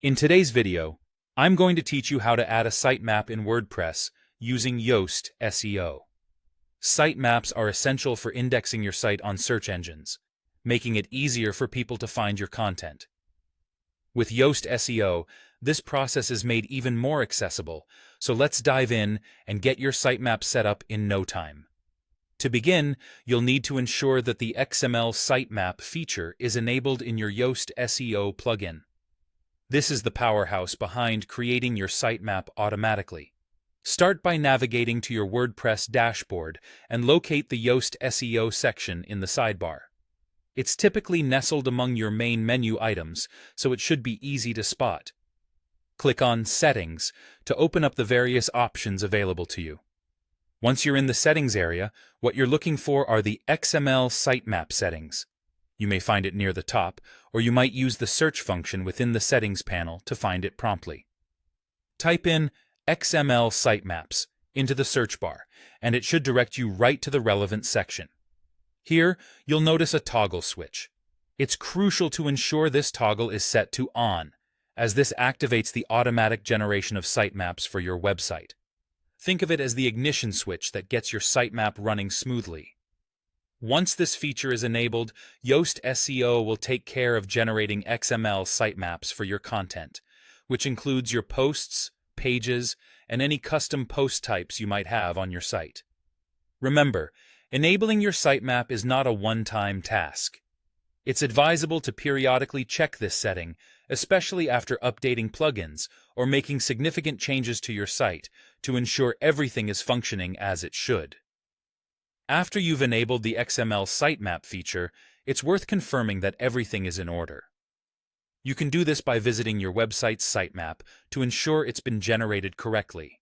In today's video, I'm going to teach you how to add a sitemap in WordPress using Yoast SEO. Sitemaps are essential for indexing your site on search engines, making it easier for people to find your content. With Yoast SEO, this process is made even more accessible, so let's dive in and get your sitemap set up in no time. To begin, you'll need to ensure that the XML sitemap feature is enabled in your Yoast SEO plugin. This is the powerhouse behind creating your sitemap automatically. Start by navigating to your WordPress dashboard and locate the Yoast SEO section in the sidebar. It's typically nestled among your main menu items, so it should be easy to spot. Click on Settings to open up the various options available to you. Once you're in the settings area, what you're looking for are the XML sitemap settings. You may find it near the top, or you might use the search function within the settings panel to find it promptly. Type in XML sitemaps into the search bar, and it should direct you right to the relevant section. Here, you'll notice a toggle switch. It's crucial to ensure this toggle is set to On, as this activates the automatic generation of sitemaps for your website. Think of it as the ignition switch that gets your sitemap running smoothly. Once this feature is enabled, Yoast SEO will take care of generating XML sitemaps for your content, which includes your posts, pages, and any custom post types you might have on your site. Remember, enabling your sitemap is not a one-time task. It's advisable to periodically check this setting, especially after updating plugins or making significant changes to your site to ensure everything is functioning as it should. After you've enabled the XML sitemap feature, it's worth confirming that everything is in order. You can do this by visiting your website's sitemap to ensure it's been generated correctly.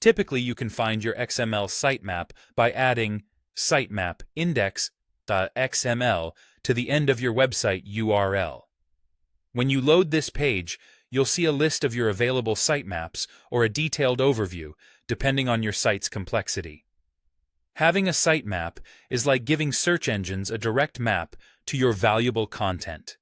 Typically, you can find your XML sitemap by adding sitemap index.xml to the end of your website URL. When you load this page, you'll see a list of your available sitemaps or a detailed overview, depending on your site's complexity. Having a sitemap is like giving search engines a direct map to your valuable content.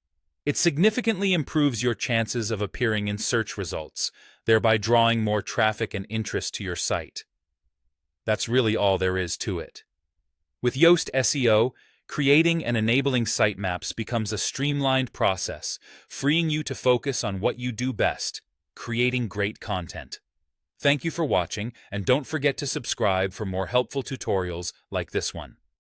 It significantly improves your chances of appearing in search results, thereby drawing more traffic and interest to your site. That's really all there is to it. With Yoast SEO, creating and enabling sitemaps becomes a streamlined process, freeing you to focus on what you do best, creating great content. Thank you for watching, and don't forget to subscribe for more helpful tutorials like this one.